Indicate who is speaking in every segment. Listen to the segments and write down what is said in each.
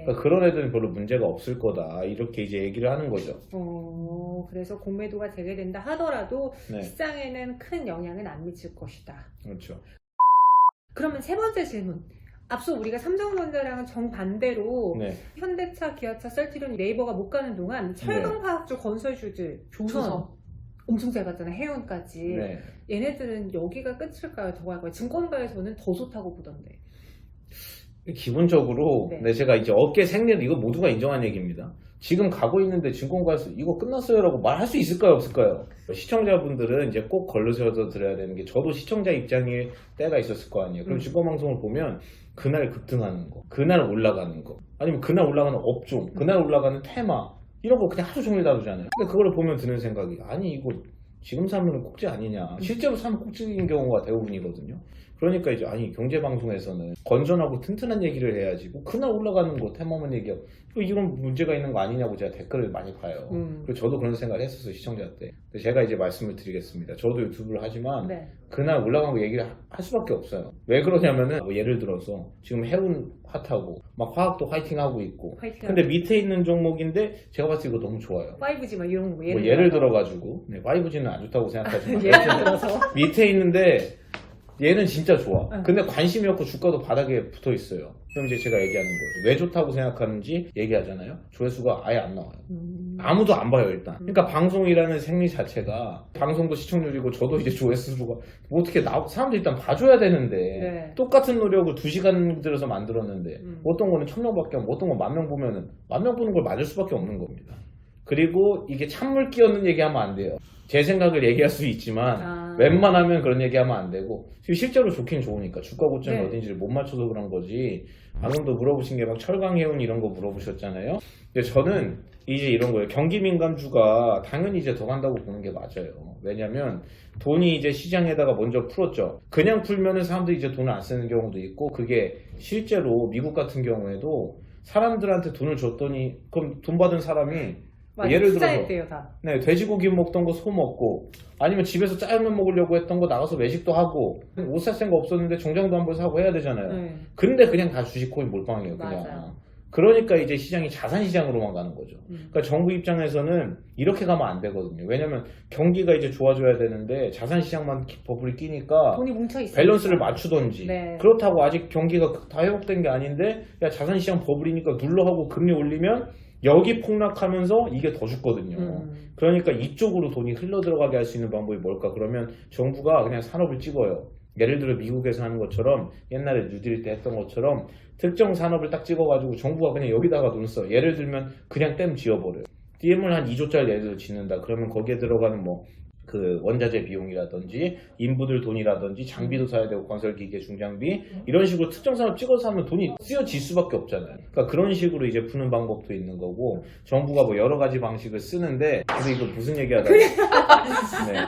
Speaker 1: 네.
Speaker 2: 그러니까 그런 애들은 별로 문제가 없을 거다 이렇게 이제 얘기를 하는 거죠.
Speaker 1: 그래서 공매도가 재개된다 하더라도
Speaker 2: 네.
Speaker 1: 시장에는 큰 영향은 안 미칠 것이다.
Speaker 2: 그렇죠.
Speaker 1: 그러면 세 번째 질문. 앞서 우리가 삼성전자랑은 정반대로
Speaker 2: 네.
Speaker 1: 현대차, 기아차, 셀트리온, 네이버가 못 가는 동안 철강화학주, 건설주들, 조선 엄청 잘 갔잖아요. 해운까지.
Speaker 2: 네.
Speaker 1: 얘네들은 여기가 끝일까요? 더 갈 거예요? 증권가에서는 더 좋다고 보던데.
Speaker 2: 기본적으로
Speaker 1: 네.
Speaker 2: 네, 제가 이제 업계 생리를 이거 모두가 인정한 얘기입니다. 지금 가고 있는데 증권가에서 이거 끝났어요라고 말할 수 있을까요, 없을까요? 시청자분들은 이제 꼭 걸르셔서 들어야 되는 게, 저도 시청자 입장일 때가 있었을 거 아니에요. 그럼 증권방송을 보면 그날 급등하는 거, 그날 올라가는 거, 아니면 그날 올라가는 업종, 그날 올라가는 테마, 이런 거 그냥 하루 종일 다루잖아요. 근데 그걸 보면 드는 생각이, 아니 이거 지금 사면 꼭지 아니냐. 실제로 사면 꼭지인 경우가 대부분이거든요. 그러니까 이제 아니 경제방송에서는 건전하고 튼튼한 얘기를 해야지, 뭐 그날 올라가는 거 테마만 얘기하고 이런 문제가 있는 거 아니냐고 제가 댓글을 많이 봐요. 그리고 저도 그런 생각을 했었어요, 시청자 때. 근데 제가 이제 말씀을 드리겠습니다. 저도 유튜브를 하지만
Speaker 1: 네.
Speaker 2: 그날 올라간 거 얘기를 할 수밖에 없어요. 왜 그러냐면은 뭐 예를 들어서 지금 해운 핫하고 막 화학도 화이팅하고 있고, 근데 밑에 있는 종목인데 제가 봤을 때 이거 너무 좋아요.
Speaker 1: 5G 막 이런 거
Speaker 2: 뭐 예를 들어가지고 5G는 안 좋다고 생각하지만
Speaker 1: 예를 들어서
Speaker 2: 밑에 있는데 얘는 진짜 좋아. 근데 관심이 없고 주가도 바닥에 붙어 있어요. 그럼 이제 제가 얘기하는 거죠. 왜 좋다고 생각하는지 얘기하잖아요. 조회수가 아예 안 나와요. 아무도 안 봐요, 일단. 그러니까 방송이라는 생리 자체가, 방송도 시청률이고 저도 이제 조회수가 뭐 어떻게 사람들이 일단 봐줘야 되는데,
Speaker 1: 네.
Speaker 2: 똑같은 노력을 2시간 들여서 만들었는데 어떤 거는 1000명밖에 안 보고 어떤 건 10,000명 보면은 10,000명 보는 걸 맞을 수밖에 없는 겁니다. 그리고 이게 찬물 끼얹는 얘기하면 안 돼요. 제 생각을 얘기할 수 있지만 웬만하면 그런 얘기하면 안 되고, 실제로 좋긴 좋으니까 주가 고점이
Speaker 1: 네.
Speaker 2: 어딘지를 못 맞춰서 그런 거지. 방금도 물어보신 게 막 철강 해운 이런 거 물어보셨잖아요. 근데 저는 이제 이런 거예요. 경기 민감주가 당연히 이제 더 간다고 보는 게 맞아요. 왜냐면 돈이 이제 시장에다가 먼저 풀었죠. 그냥 풀면은 사람들이 이제 돈을 안 쓰는 경우도 있고, 그게 실제로 미국 같은 경우에도 사람들한테 돈을 줬더니 그럼 돈 받은 사람이 예를 들어서
Speaker 1: 다.
Speaker 2: 네, 돼지고기 먹던 거 소 먹고, 아니면 집에서 짜장면 먹으려고 했던 거 나가서 외식도 하고, 옷 살 생각 없었는데 정장도 한번 사고 해야 되잖아요. 근데 그냥 다 주식 코인 몰빵이에요, 그냥.
Speaker 1: 맞아요.
Speaker 2: 그러니까 이제 시장이 자산 시장으로만 가는 거죠. 그러니까 정부 입장에서는 이렇게 가면 안 되거든요. 왜냐면 경기가 이제 좋아져야 되는데 자산 시장만 버블이 끼니까
Speaker 1: 돈이 뭉쳐 있어요.
Speaker 2: 밸런스를 맞추던지.
Speaker 1: 네.
Speaker 2: 그렇다고 아직 경기가 다 회복된 게 아닌데, 야 자산 시장 버블이니까 눌러 하고 금리 올리면 여기 폭락하면서 이게 더 죽거든요. 그러니까 이쪽으로 돈이 흘러 들어가게 할 수 있는 방법이 뭘까? 그러면 정부가 그냥 산업을 찍어요. 예를 들어 미국에서 하는 것처럼, 옛날에 뉴딜 때 했던 것처럼 특정 산업을 딱 찍어가지고 정부가 그냥 여기다가 돈 써. 예를 들면 그냥 댐 지어버려요. DM을 한 2조짜리 예를 들어 짓는다. 그러면 거기에 들어가는 뭐 그 원자재 비용이라든지 인부들 돈이라든지 장비도 사야 되고 건설기계 중장비, 이런 식으로 특정 산업 찍어서 하면 돈이 쓰여질 수밖에 없잖아요. 그러니까 그런 식으로 이제 푸는 방법도 있는 거고, 정부가 뭐 여러 가지 방식을 쓰는데, 근데 이거 무슨 얘기하다가 네.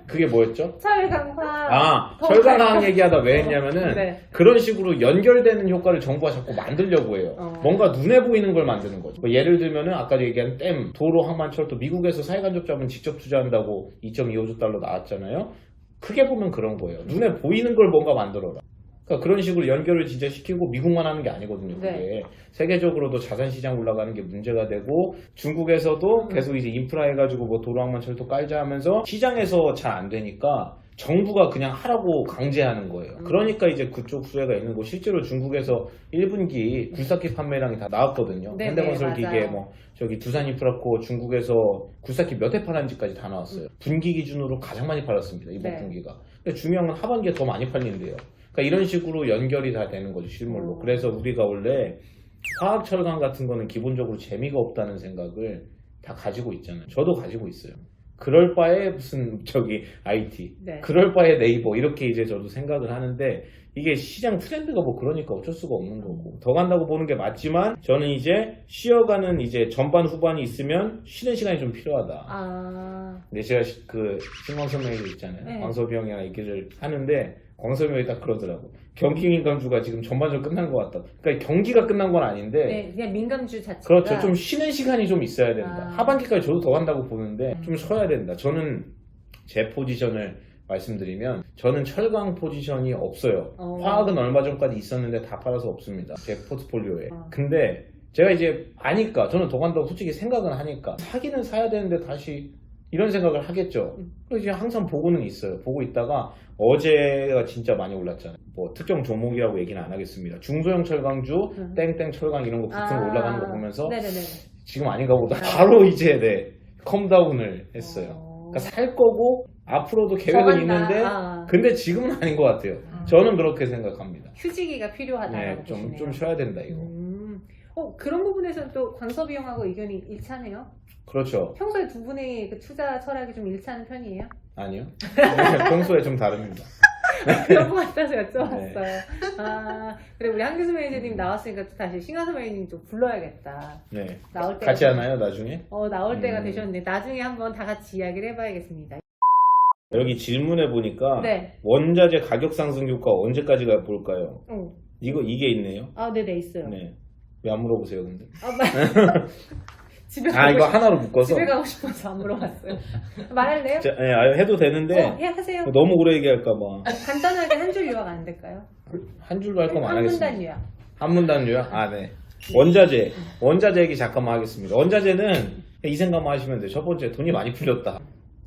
Speaker 2: 그게 뭐였죠?
Speaker 1: 철강화.
Speaker 2: 철강화학 얘기하다 왜 했냐면은
Speaker 1: 네.
Speaker 2: 그런 식으로 연결되는 효과를 정부가 자꾸 만들려고 해요. 뭔가 눈에 보이는 걸 만드는 거죠. 뭐 예를 들면은 아까 얘기한 댐, 도로, 항만철도 미국에서 사회간접자본 직접 투자한다고 2.25조 달러 나왔잖아요. 크게 보면 그런 거예요. 눈에 보이는 걸 뭔가 만들어라. 그러니까 그런 식으로 연결을 진짜 시키고, 미국만 하는 게 아니거든요. 그게
Speaker 1: 네.
Speaker 2: 세계적으로도 자산시장 올라가는 게 문제가 되고, 중국에서도 계속 이제 인프라 해가지고 뭐 도로항만철도 깔자 하면서 시장에서 잘 안 되니까 정부가 그냥 하라고 강제하는 거예요. 그러니까 이제 그쪽 수혜가 있는 거. 실제로 중국에서 1분기 굴삭기 판매량이 다 나왔거든요.
Speaker 1: 네,
Speaker 2: 현대건설기계,
Speaker 1: 맞아요.
Speaker 2: 뭐 저기 두산인프라코 중국에서 굴삭기 몇 회 팔았는지까지 다 나왔어요. 분기 기준으로 가장 많이 팔았습니다, 이번
Speaker 1: 네.
Speaker 2: 분기가. 근데 중요한 건 하반기에 더 많이 팔린대요. 그러니까 이런 식으로 연결이 다 되는 거죠, 실물로. 그래서 우리가 원래 화학철강 같은 거는 기본적으로 재미가 없다는 생각을 다 가지고 있잖아요. 저도 가지고 있어요. 그럴 바에 무슨 IT,
Speaker 1: 네.
Speaker 2: 그럴 바에 네이버, 이렇게 이제 저도 생각을 하는데, 이게 시장 트렌드가 뭐 그러니까 어쩔 수가 없는 거고, 더 간다고 보는 게 맞지만, 저는 이제 쉬어가는 이제 전반 후반이 있으면 쉬는 시간이 좀 필요하다. 근데 제가 그 신광섭명이 있잖아요.
Speaker 1: 네.
Speaker 2: 광섭이 형이랑 얘기를 하는데 광섭이 형이 딱 그러더라고. 경기 민감주가 지금 전반적으로 끝난 것 같다. 그러니까 경기가 끝난 건 아닌데,
Speaker 1: 네, 그냥 민감주 자체가.
Speaker 2: 그렇죠. 좀 쉬는 시간이 좀 있어야 된다. 하반기까지 저도 더 간다고 보는데 좀 쉬어야 된다. 저는 제 포지션을 말씀드리면 저는 철강 포지션이 없어요.
Speaker 1: 어.
Speaker 2: 화학은 얼마 전까지 있었는데 다 팔아서 없습니다. 제 포트폴리오에.
Speaker 1: 어.
Speaker 2: 근데 제가 이제 아니까 저는 더 간다고 솔직히 생각은 하니까 사기는 사야 되는데 다시 이런 생각을 하겠죠. 그래서 이제 항상 보고는 있어요. 보고 있다가 어제가 진짜 많이 올랐잖아요. 뭐 특정 종목이라고 얘기는 안 하겠습니다. 중소형 철강주 땡땡 철강 이런 거 붙은 거 올라가는 거 보면서
Speaker 1: 네네네.
Speaker 2: 지금 아닌가 보다. 바로 이제 컴다운을 했어요. 그러니까 살 거고 앞으로도 계획은 있는데 근데 지금은 아닌 것 같아요. 저는 그렇게 생각합니다.
Speaker 1: 휴지기가 필요하다고
Speaker 2: 네, 좀 쉬어야 된다 이거.
Speaker 1: 그런 부분에서는 또 광섭이 형하고 의견이 일치하네요.
Speaker 2: 그렇죠.
Speaker 1: 평소에 두 분의 그 투자 철학이 좀 일치하는 편이에요?
Speaker 2: 아니요. 평소에 좀 다릅니다.
Speaker 1: 그런 것 같아서 여쭤봤어요.
Speaker 2: 네.
Speaker 1: 그래 우리 한규수 매니저님 나왔으니까 또 다시 신하수 매니저님 좀 불러야겠다.
Speaker 2: 네.
Speaker 1: 나올 때
Speaker 2: 같이 하나요 나중에?
Speaker 1: 나올 때가 되셨네. 나중에 한번 다 같이 이야기를 해봐야겠습니다.
Speaker 2: 여기 질문해 보니까
Speaker 1: 네.
Speaker 2: 원자재 가격 상승 효과 언제까지가 볼까요? 이게 있네요.
Speaker 1: 네네 있어요.
Speaker 2: 네. 왜 안 물어보세요 근데?
Speaker 1: 집에
Speaker 2: 이거 하나로 묶어서.
Speaker 1: 집에 가고 싶어서 안 물어봤어요. 말할래요?
Speaker 2: 네, 해도 되는데
Speaker 1: 하세요.
Speaker 2: 너무 오래 얘기할까 봐.
Speaker 1: 간단하게 한 줄 요약 안 될까요?
Speaker 2: 한 줄로 할 거면 안 하겠습니다.
Speaker 1: 한문단 요약.
Speaker 2: 한문단 요약? 네. 원자재 얘기 잠깐만 하겠습니다. 원자재는 이 생각만 하시면 돼요. 첫 번째, 돈이 많이 풀렸다.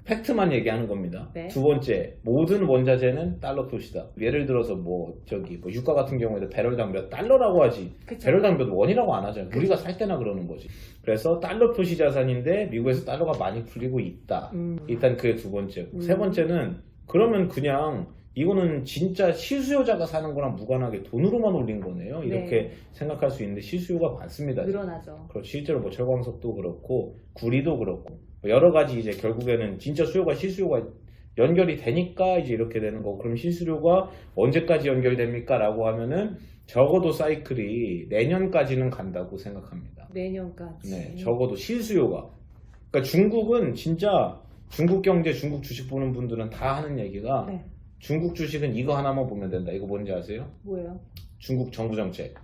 Speaker 2: 팩트만 얘기하는 겁니다.
Speaker 1: 네.
Speaker 2: 두 번째, 모든 원자재는 달러 표시다. 예를 들어서 유가 같은 경우에도 배럴당 몇 달러라고 하지.
Speaker 1: 그쵸.
Speaker 2: 배럴당 몇 원이라고 안 하잖아요. 우리가 살 때나 그러는 거지. 그래서 달러 표시 자산인데 미국에서 달러가 많이 풀리고 있다. 일단 그게 두 번째고. 세 번째는 그러면 그냥 이거는 진짜 실수요자가 사는 거랑 무관하게 돈으로만 올린 거네요. 이렇게 생각할 수 있는데 실수요가 많습니다.
Speaker 1: 늘어나죠.
Speaker 2: 그렇죠. 실제로 철광석도 그렇고 구리도 그렇고 여러 가지 이제 결국에는 진짜 수요가 실수요가 연결이 되니까 이제 이렇게 되는 거고 그럼 실수요가 언제까지 연결됩니까? 라고 하면은 적어도 사이클이 내년까지는 간다고 생각합니다.
Speaker 1: 내년까지.
Speaker 2: 네, 적어도 실수요가. 그러니까 중국은 진짜 중국 경제, 중국 주식 보는 분들은 다 하는 얘기가 중국 주식은 이거 하나만 보면 된다. 이거 뭔지 아세요?
Speaker 1: 뭐예요?
Speaker 2: 중국 정부 정책.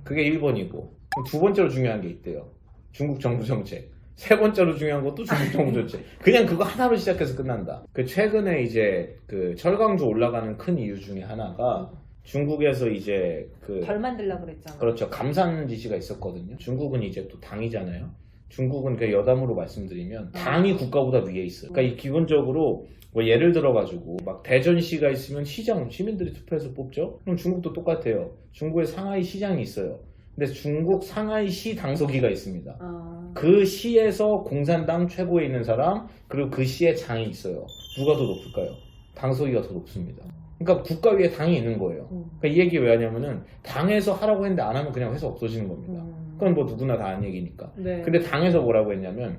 Speaker 2: 그게 1번이고 두 번째로 중요한 게 있대요. 중국 정부 정책. 세 번째로 중요한 것도 중국 정부 정책. 그냥 그거 하나로 시작해서 끝난다. 최근에 이제 철강주 올라가는 큰 이유 중에 하나가 중국에서 이제
Speaker 1: 덜 만들려고 그랬잖아요.
Speaker 2: 그렇죠. 감산 지시가 있었거든요. 중국은 이제 또 당이잖아요. 중국은 그 여담으로 말씀드리면 당이 국가보다 위에 있어요. 그러니까 이 기본적으로 예를 들어가지고 막 대전시가 있으면 시장 시민들이 투표해서 뽑죠. 그럼 중국도 똑같아요. 중국에 상하이 시장이 있어요. 근데 중국 상하이시 당서기가 있습니다. 그 시에서 공산당 최고에 있는 사람 그리고 그 시의 장이 있어요. 누가 더 높을까요? 당서기가 더 높습니다. 그러니까 국가 위에 당이 있는 거예요. 그러니까 이 얘기 왜 하냐면은 당에서 하라고 했는데 안 하면 그냥 회사 없어지는 겁니다. 그건 누구나 다 아는 얘기니까.
Speaker 1: 네.
Speaker 2: 근데 당에서 뭐라고 했냐면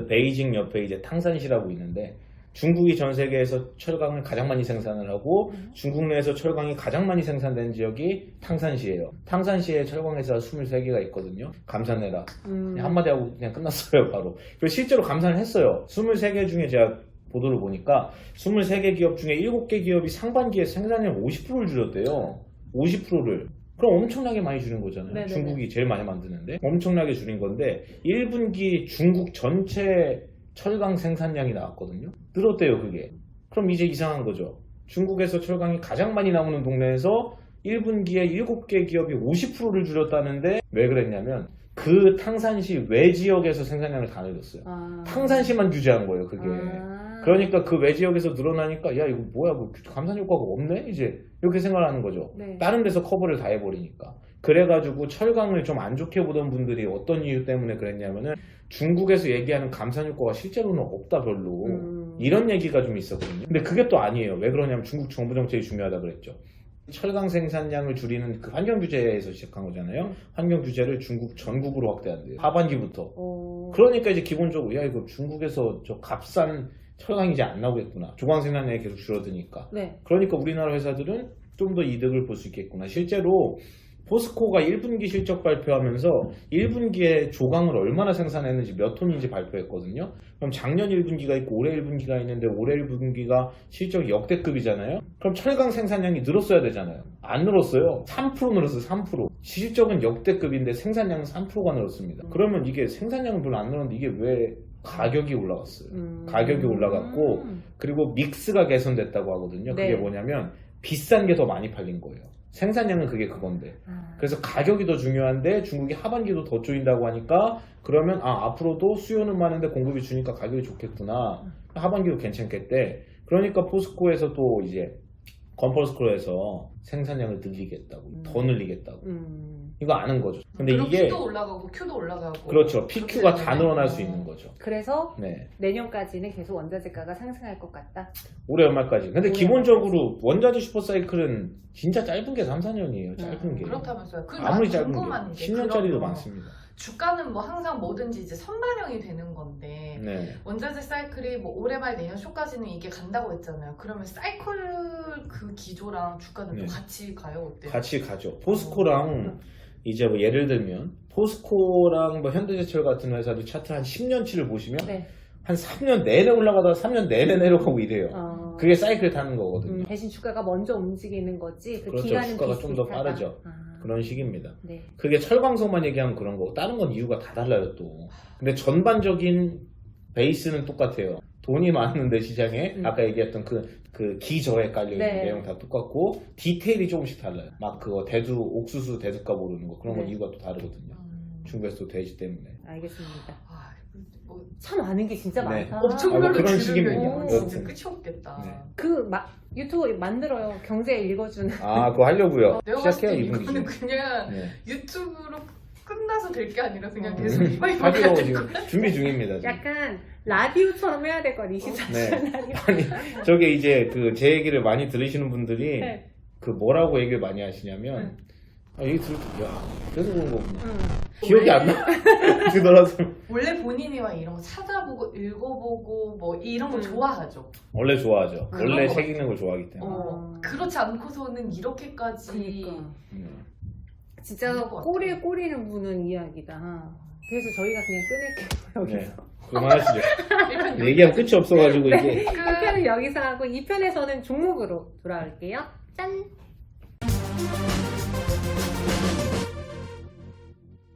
Speaker 2: 베이징 옆에 이제 탕산시라고 있는데 중국이 전 세계에서 철강을 가장 많이 생산을 하고 중국 내에서 철강이 가장 많이 생산된 지역이 탕산시예요. 탕산시에 철강회사 23개가 있거든요. 감산해라. 한마디 하고 그냥 끝났어요 바로. 그래서 실제로 감산을 했어요. 23개 중에 제가 보도를 보니까 23개 기업 중에 7개 기업이 상반기에 생산량 50%를 줄였대요. 50%를. 그럼 엄청나게 많이 줄인 거잖아요.
Speaker 1: 네네네.
Speaker 2: 중국이 제일 많이 만드는데 엄청나게 줄인 건데 1분기 중국 전체 철강 생산량이 나왔거든요. 늘었대요 그게. 그럼 이제 이상한 거죠. 중국에서 철강이 가장 많이 나오는 동네에서 1분기에 7개 기업이 50%를 줄였다는데 왜 그랬냐면 그 탕산시 외 지역에서 생산량을 다 늘렸어요. 탕산시만 규제한 거예요 그게. 그러니까 그 외 지역에서 늘어나니까 야 이거 뭐야 감산 효과가 없네 이제 이렇게 생각하는 거죠.
Speaker 1: 네.
Speaker 2: 다른 데서 커버를 다 해버리니까. 그래가지고 철강을 좀 안 좋게 보던 분들이 어떤 이유 때문에 그랬냐면은 중국에서 얘기하는 감산 효과가 실제로는 없다 별로 이런 얘기가 좀 있었거든요. 근데 그게 또 아니에요. 왜 그러냐면 중국 정부 정책이 중요하다 그랬죠. 철강 생산량을 줄이는 그 환경 규제에서 시작한 거잖아요. 환경 규제를 중국 전국으로 확대한대요. 하반기부터. 그러니까 이제 기본적으로 야 이거 중국에서 저 값싼 철강이 이제 안 나오겠구나. 조광 생산량이 계속 줄어드니까.
Speaker 1: 네.
Speaker 2: 그러니까 우리나라 회사들은 좀 더 이득을 볼 수 있겠구나. 실제로 포스코가 1분기 실적 발표하면서 1분기에 조광을 얼마나 생산했는지 몇 톤인지 발표했거든요. 그럼 작년 1분기가 있고 올해 1분기가 있는데 올해 1분기가 실적이 역대급이잖아요. 그럼 철강 생산량이 늘었어야 되잖아요. 안 늘었어요. 3% 늘었어요. 3%. 실적은 역대급인데 생산량은 3%가 늘었습니다. 그러면 이게 생산량은 별로 안 늘었는데 이게 왜 가격이 올라갔어요. 가격이 올라갔고 그리고 믹스가 개선됐다고 하거든요. 그게
Speaker 1: 네.
Speaker 2: 뭐냐면 비싼 게 더 많이 팔린 거예요. 생산량은 그게 그건데. 그래서 가격이 더 중요한데 중국이 하반기도 더 조인다고 하니까 그러면 앞으로도 수요는 많은데 공급이 주니까 가격이 좋겠구나. 하반기도 괜찮겠대. 그러니까 포스코에서 또 이제 건포스코에서 생산량을 늘리겠다고, 더 늘리겠다고. 이거 아는 거죠. 근데
Speaker 3: 그럼
Speaker 2: 이게
Speaker 3: P도 올라가고 Q도 올라가고.
Speaker 2: 그렇죠. PQ가 다
Speaker 3: 그렇게
Speaker 2: 늘어날 수
Speaker 3: 되면.
Speaker 2: 있는 거죠.
Speaker 1: 그래서
Speaker 2: 네.
Speaker 1: 내년까지는 계속 원자재가가 상승할 것 같다.
Speaker 2: 올해 연말까지. 근데
Speaker 1: 올해
Speaker 2: 기본적으로 원자재 슈퍼사이클은 진짜 짧은 게 3, 4년이에요. 짧은 게.
Speaker 3: 그렇다면서요. 그
Speaker 2: 아무리
Speaker 3: 나
Speaker 2: 짧은 게
Speaker 3: 궁금한 게
Speaker 2: 10년짜리도
Speaker 3: 그러면
Speaker 2: 많습니다.
Speaker 3: 주가는 뭐 항상 뭐든지 이제 선반영이 되는 건데
Speaker 2: 네.
Speaker 3: 원자재 사이클이 뭐 올해 말 내년 초까지는 이게 간다고 했잖아요. 그러면 사이클 그 기조랑 주가는
Speaker 2: 네.
Speaker 3: 또 같이 가요? 어때요?
Speaker 2: 같이 가죠. 포스코랑 이제 뭐 예를 들면 포스코랑 뭐 현대제철 같은 회사들 차트 한 10년치를 보시면
Speaker 1: 네.
Speaker 2: 한 3년 내내 올라가다가 3년 내내 내려가고 이래요. 그게 사이클 타는 거거든요.
Speaker 1: 대신 주가가 먼저 움직이는 거지. 그
Speaker 2: 그렇죠.
Speaker 1: 기간은
Speaker 2: 주가가 좀 더
Speaker 1: 비슷비슷하다.
Speaker 2: 빠르죠. 그런 식입니다.
Speaker 1: 네.
Speaker 2: 그게 철광석만 얘기하면 그런 거고 다른 건 이유가 다 달라요 또. 근데 전반적인 베이스는 똑같아요. 돈이 많은데 시장에 아까 얘기했던 그 기저에 깔려있는
Speaker 1: 네.
Speaker 2: 내용 다 똑같고 디테일이 조금씩 달라요. 막 그거 옥수수 대두값 오르는 거 그런 건
Speaker 1: 네.
Speaker 2: 이유가 또 다르거든요. 중국에서 또 돼지 때문에.
Speaker 1: 알겠습니다.
Speaker 3: 아, 뭐
Speaker 1: 참 아는 게 진짜
Speaker 2: 네.
Speaker 1: 많다.
Speaker 3: 엄청나게
Speaker 2: 그런
Speaker 3: 들으면
Speaker 2: 식입니다.
Speaker 3: 진짜
Speaker 2: 여튼.
Speaker 3: 끝이 없겠다.
Speaker 2: 네.
Speaker 1: 유튜브 만들어요. 경제 읽어주는.
Speaker 2: 그거 하려고요.
Speaker 3: 내가 봤을
Speaker 2: 시작해요
Speaker 3: 때
Speaker 2: 이분
Speaker 3: 이거는
Speaker 2: 기준.
Speaker 3: 그냥
Speaker 2: 네.
Speaker 3: 유튜브로 끝나서 될 게 아니라 그냥 계속
Speaker 2: 하기로 지금 준비 중입니다. 지금.
Speaker 1: 약간 라디오처럼 해야 될 것 같아. 24시간
Speaker 2: 네.
Speaker 1: 라디오.
Speaker 2: 아니 저게 이제 그 제 얘기를 많이 들으시는 분들이
Speaker 1: 네.
Speaker 2: 그 뭐라고 얘기를 많이 하시냐면 얘기 들을 때 그래서 그런 거구나.
Speaker 1: 응.
Speaker 2: 기억이 안 나. 그더라도
Speaker 3: 원래 본인이 막 이런 거 찾아보고 읽어보고 뭐 이런 거 좋아하죠.
Speaker 2: 원래 좋아하죠.
Speaker 3: 그런
Speaker 2: 원래
Speaker 3: 거
Speaker 2: 책 읽는 걸 좋아하기 때문에.
Speaker 3: 그렇지 않고서는 이렇게까지
Speaker 1: 그러니까.
Speaker 2: 음.
Speaker 1: 진짜
Speaker 3: 그럴 것 같아요.
Speaker 1: 꼬리에 꼬리는 무는 이야기다. 그래서 저희가 그냥 끊을게요.
Speaker 2: 네.
Speaker 1: 여기서.
Speaker 2: 그만하시죠.
Speaker 3: 일단
Speaker 2: 얘기하면 끝이 없어가지고 이게.
Speaker 1: 네. 1편은 여기서 하고 2편에서는 종목으로 돌아올게요. 짠!